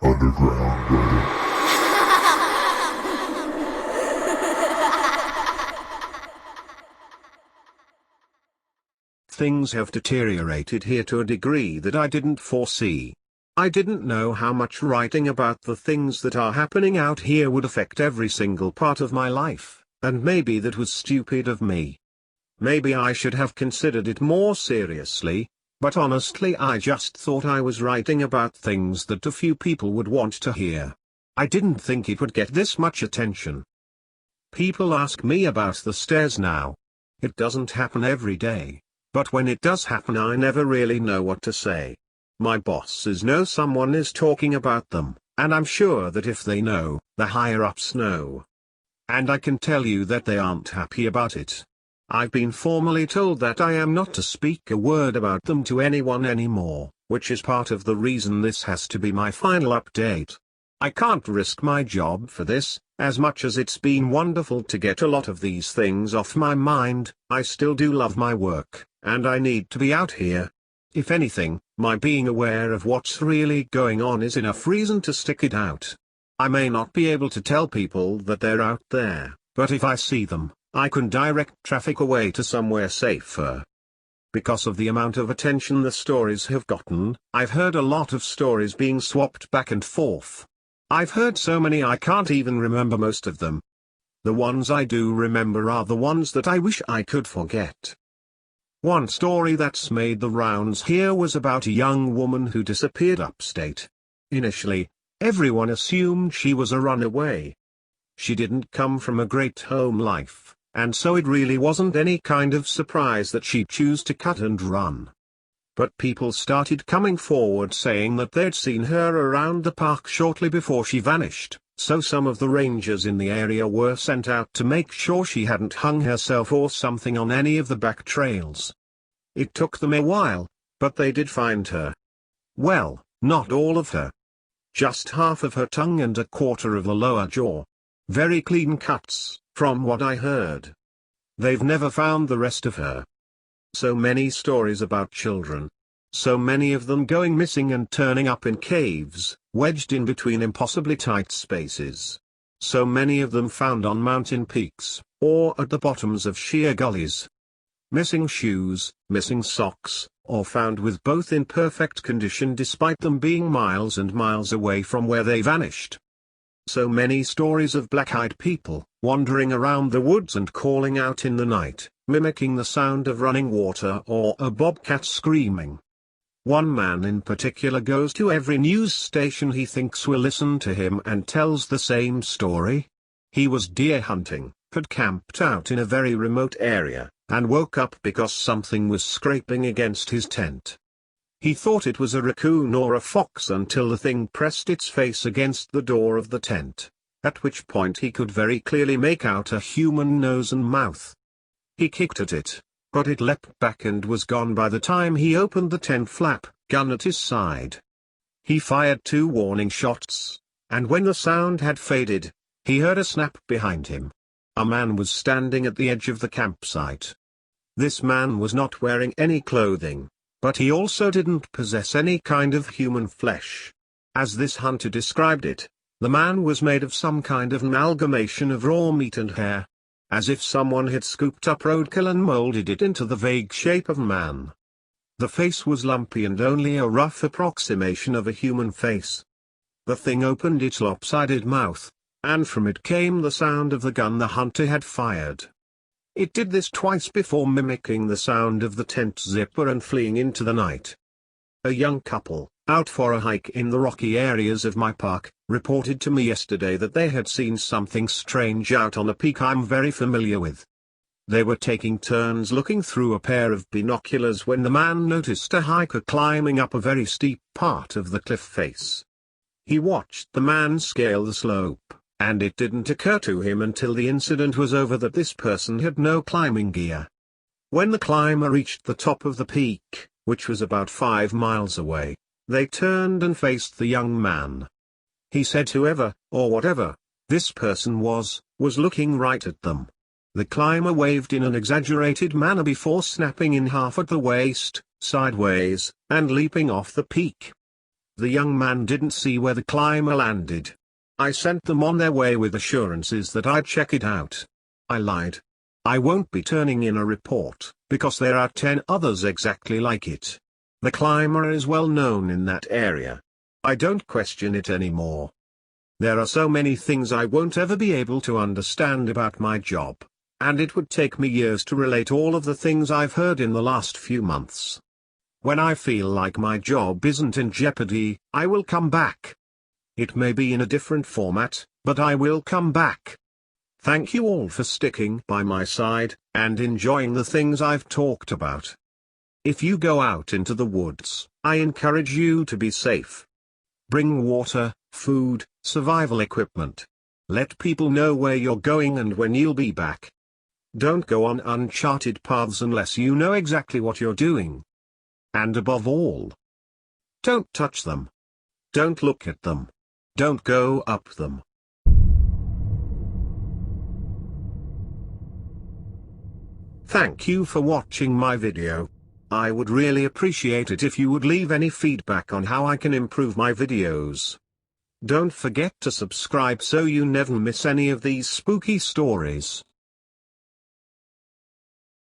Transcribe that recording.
underground, brother. Things have deteriorated here to a degree that I didn't foresee. I didn't know how much writing about the things that are happening out here would affect every single part of my life, and maybe that was stupid of me. Maybe I should have considered it more seriously, but honestly I just thought I was writing about things that a few people would want to hear. I didn't think it would get this much attention. People ask me about the stairs now. It doesn't happen every day. But when it does happen I never really know what to say. My bosses know someone is talking about them, and I'm sure that if they know, the higher-ups know. And I can tell you that they aren't happy about it. I've been formally told that I am not to speak a word about them to anyone anymore, which is part of the reason this has to be my final update. I can't risk my job for this. As much as it's been wonderful to get a lot of these things off my mind, I still do love my work, and I need to be out here. If anything, my being aware of what's really going on is enough reason to stick it out. I may not be able to tell people that they're out there, but if I see them, I can direct traffic away to somewhere safer. Because of the amount of attention the stories have gotten, I've heard a lot of stories being swapped back and forth. I've heard so many I can't even remember most of them. The ones I do remember are the ones that I wish I could forget. One story that's made the rounds here was about a young woman who disappeared upstate. Initially, everyone assumed she was a runaway. She didn't come from a great home life, and so it really wasn't any kind of surprise that she'd choose to cut and run. But people started coming forward saying that they'd seen her around the park shortly before she vanished, so some of the rangers in the area were sent out to make sure she hadn't hung herself or something on any of the back trails. It took them a while, but they did find her. Well, not all of her. Just half of her tongue and a quarter of the lower jaw. Very clean cuts, from what I heard. They've never found the rest of her. So many stories about children. So many of them going missing and turning up in caves, wedged in between impossibly tight spaces. So many of them found on mountain peaks, or at the bottoms of sheer gullies. Missing shoes, missing socks, or found with both in perfect condition despite them being miles and miles away from where they vanished. So many stories of black-eyed people, wandering around the woods and calling out in the night, mimicking the sound of running water or a bobcat screaming. One man in particular goes to every news station he thinks will listen to him and tells the same story. He was deer hunting, had camped out in a very remote area, and woke up because something was scraping against his tent. He thought it was a raccoon or a fox until the thing pressed its face against the door of the tent, at which point he could very clearly make out a human nose and mouth. He kicked at it, but it leapt back and was gone by the time he opened the tent flap, gun at his side. He fired 2 warning shots, and when the sound had faded, he heard a snap behind him. A man was standing at the edge of the campsite. This man was not wearing any clothing, but he also didn't possess any kind of human flesh. As this hunter described it, the man was made of some kind of amalgamation of raw meat and hair. As if someone had scooped up roadkill and molded it into the vague shape of man. The face was lumpy and only a rough approximation of a human face. The thing opened its lopsided mouth, and from it came the sound of the gun the hunter had fired. It did this twice before mimicking the sound of the tent zipper and fleeing into the night. A young couple, out for a hike in the rocky areas of my park, reported to me yesterday that they had seen something strange out on a peak I'm very familiar with. They were taking turns looking through a pair of binoculars when the man noticed a hiker climbing up a very steep part of the cliff face. He watched the man scale the slope, and it didn't occur to him until the incident was over that this person had no climbing gear. When the climber reached the top of the peak, which was about 5 miles away, they turned and faced the young man. He said whoever, or whatever, this person was looking right at them. The climber waved in an exaggerated manner before snapping in half at the waist, sideways, and leaping off the peak. The young man didn't see where the climber landed. I sent them on their way with assurances that I'd check it out. I lied. I won't be turning in a report, because there are 10 others exactly like it. The climber is well known in that area. I don't question it anymore. There are so many things I won't ever be able to understand about my job, and it would take me years to relate all of the things I've heard in the last few months. When I feel like my job isn't in jeopardy, I will come back. It may be in a different format, but I will come back. Thank you all for sticking by my side, and enjoying the things I've talked about. If you go out into the woods, I encourage you to be safe. Bring water, food, survival equipment. Let people know where you're going and when you'll be back. Don't go on uncharted paths unless you know exactly what you're doing. And above all, don't touch them. Don't look at them. Don't go up them. Thank you for watching my video. I would really appreciate it if you would leave any feedback on how I can improve my videos. Don't forget to subscribe so you never miss any of these spooky stories.